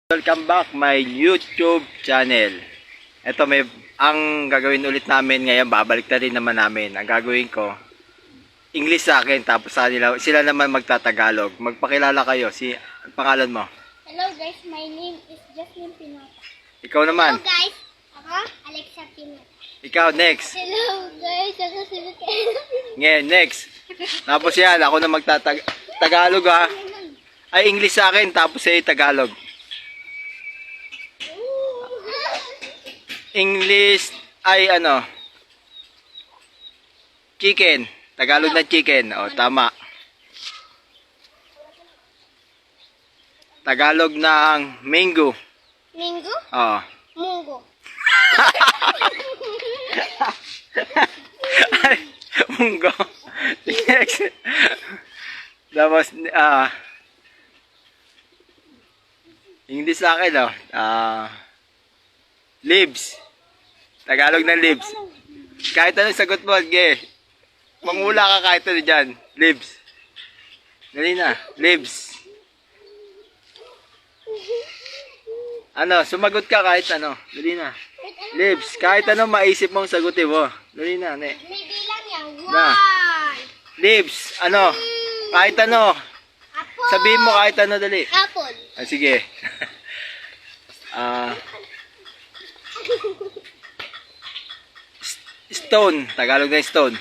Welcome back my YouTube channel. Ito ang gagawin ulit namin ngayon, babalik na rin naman namin. Ang gagawin ko, English sa akin, tapos sila naman magtatagalog. Magpakilala kayo, ang pangalan mo? Hello guys, my name is Jasmine Pinata. Ikaw naman? Hello guys, ako Alexa Pinata. Ikaw, next. Hello guys, ako si Ngayon, next. Tapos yan, ako na magtatagalog ha. Ay, English sa akin, tapos Tagalog. English ay chicken. Tagalog na chicken. O, tama. Tagalog ng mango. Mingo? O. Mungo. Mungo. Next. Tapos, English sa akin, leaves. Tagalog ng leaves. Kahit anong sagot mo, mangula ka kahit ano dyan. Leaves. Dali na. Leaves. Sumagot ka kahit ano. Dali na. Leaves. Kahit ano maisip mong sagutin mo. Dali na. May bilang yan. Na. One. Leaves. Kahit ano. Apple. Sabihin mo kahit ano, dali. Apple. Sige. Stone. Tagalog na stone.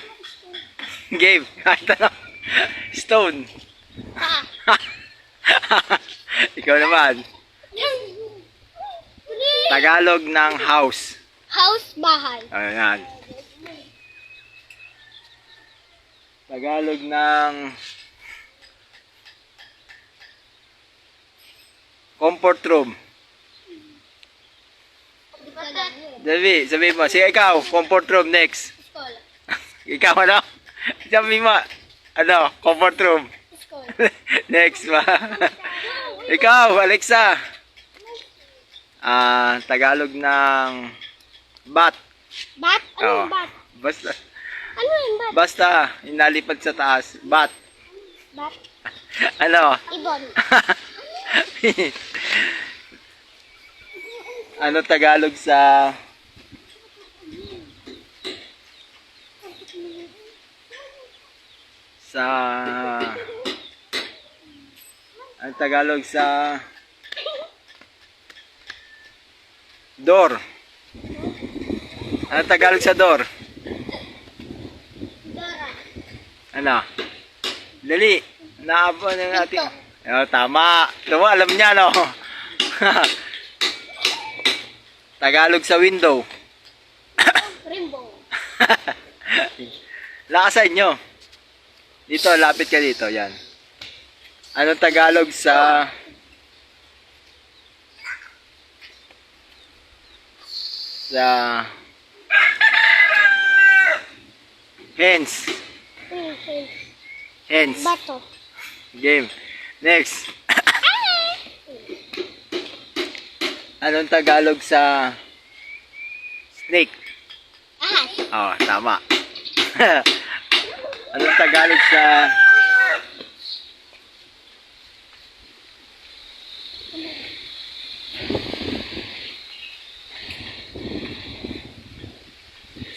Game. Kahit ano. Stone. Ikaw naman. Tagalog ng house. House, bahay. Ayan. Tagalog ng comfort room. Sabi mo. Sige, ikaw. Comfort room next. School. Ikaw Sabi mo. Comfort room. School. Next ba? Ikaw, Alexa. Tagalog ng bat. Bat? Ano yung bat? Basta. Ano yung bat? Basta, inalipad sa taas. Bat. Bat? Ibon. Tagalog sa Tagalog sa door. Tagalog sa door? Dora. Dali. Naabot na natin. Tama. Alam niya, no? Tagalog sa window. Rainbow. Lakasan nyo. Dito, lapit ka dito. Yan. Anong Tagalog sa hens? Hens. Bato. Game. Next. Anong Tagalog sa snake? Ahas. Tama. Anong Tagalog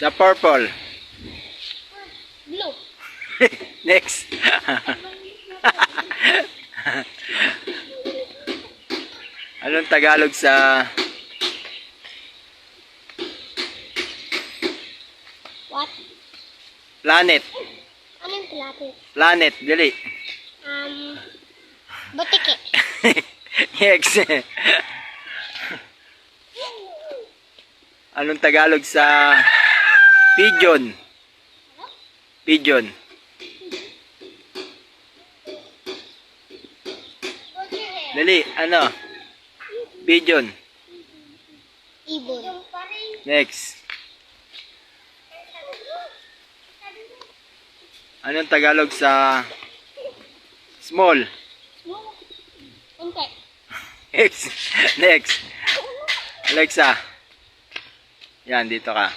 sa purple? Blue. Next. Anong Tagalog sa What? planet? Ano yung planet? Planet, dali. Butike. Next. Anong Tagalog sa pigeon? Pigeon. Dali, pigeon. Ibon. Next. Anong Tagalog sa small? Unti. Next. Alexa. Yan, dito ka.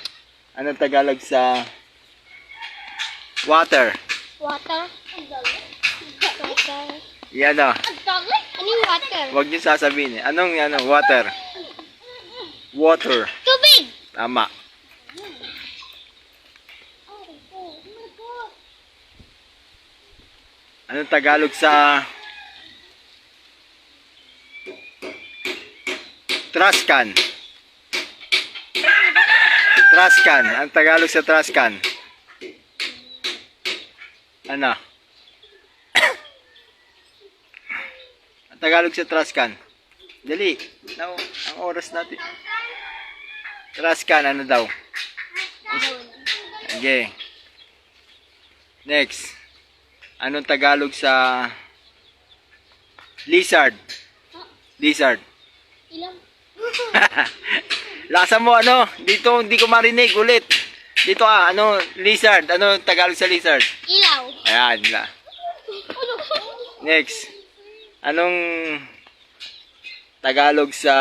Anong Tagalog sa water? Water. Water. Yan o. Ang dami. Ano yung water? Huwag niyo sasabihin eh. Anong water? Water. Tubig! Tama. Anong Tagalog sa trash can? Trash can. Ang Tagalog sa trash can. Ano? Ang Tagalog sa trash can. Dali. No, ang oras natin. Trash can, ano daw? Okay. Next. Anong Tagalog sa lizard? Lizard. Ilang? Lakasan mo ano? Dito hindi ko marinig ulit. Dito lizard. Ano Tagalog sa lizard? Ilaw. Ayan na. Next. Anong Tagalog sa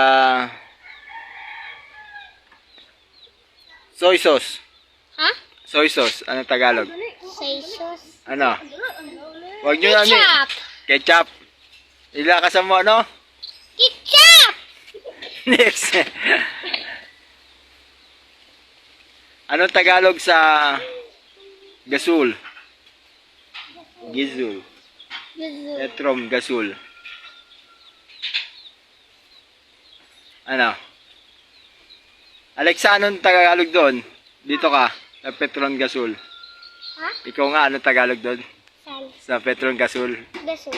soy sauce? Ha? Soy sauce. Anong Tagalog? Say sauce. Ano? Wag nyo Ketchup. Ketchup. Ilakasan mo ano? Ketchup! Next. Anong Tagalog sa gasul? Gizul. Yuzu. Etrom gasul. Ano? Alexa, anong Tagalog doon? Dito ka. Sa Petron Gasul. Ha? Ikaw nga, anong Tagalog doon? Sal. Sa Petron Gasul. Gaso.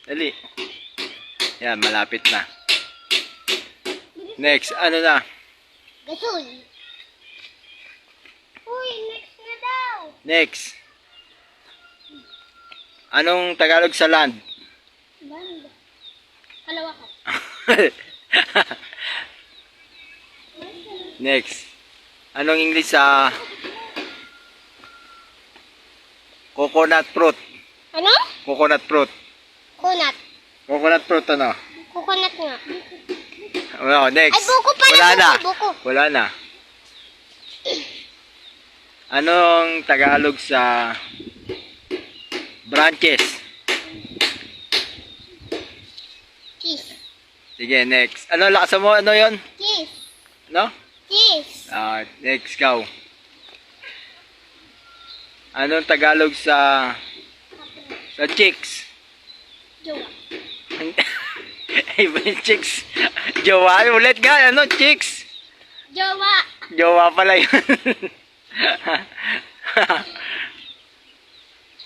Dali. Yan, malapit na. Next, ano na? Gasol. Uy, next na daw. Next. Anong Tagalog sa land? Banda. Kalawa ka. Next. Anong English sa coconut fruit? Ano? Coconut fruit. Coconut. Coconut fruit ano? Coconut nga. Oh, next. Ay, buko pala. Wala na. Buko. Wala na. Anong Tagalog sa branches? Kiss. Sige, next. Ano, lakasan mo? Ano yon? Kiss. No? Kiss. Next, go. Anong Tagalog sa chicks? Jowa. Iba yung chicks. Jowa. Ulit nga. Ano? Chicks. Jowa. Jowa pala yun.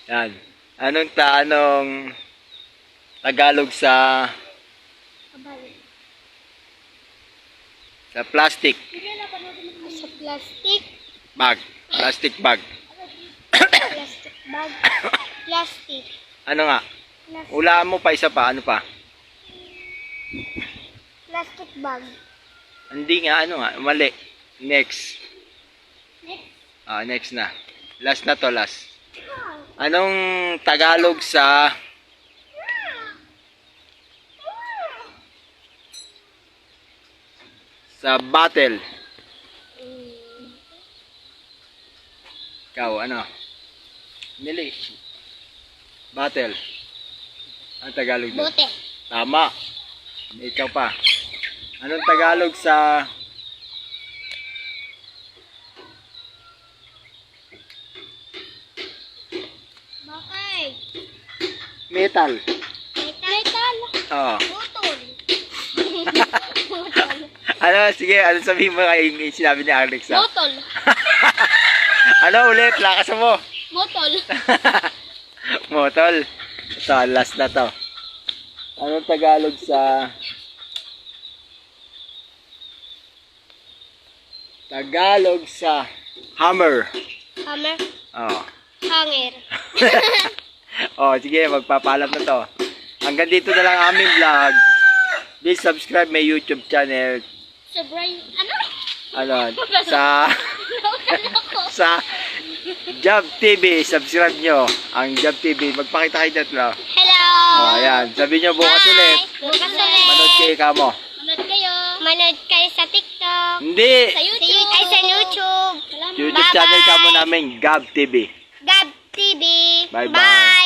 Yan. Anong Tagalog sa plastic Sa plastic. bag? Plastic bag. Plastic bag. Plastic. Ano nga? Plastic. Ulaan mo pa, isa pa. Ano pa? Plastic bag. Hindi nga. Ano nga? Mali. Next. Next. Next na. Last na to, last. Anong Tagalog sa battle? Ikaw, ano? Nili. Battle. Anong Tagalog doon? Bote. Tama. Ikaw pa. Anong Tagalog sa Bakay. metal? Metal. Oo. Butol. Ano, sige, ano sabihin mo kay yung sinabi ni Alex? Botol. Ano ulit? Lakas mo. Botol. Motol. Ito, last na to. Anong Tagalog sa hammer? Hammer. Oh. Hanger. Oh, sige, magpapaalam na to. Hanggang dito na lang aming vlog. Please subscribe my YouTube channel. Sobray. Ano? Ano, sa Job TV, subscribe nyo ang Job TV. Magpakita kayo dito. Hello. Oh, ayan. Sabi nyo bukas Hi. ulit. Bukas ulit. Manood kayo kamo. Manood kayo. Manood kayo sa TikTok. Hindi. Sa YouTube. Ay, sa YouTube. YouTube channel kamo namin, Gab TV. Gab TV. Bye-bye. Bye.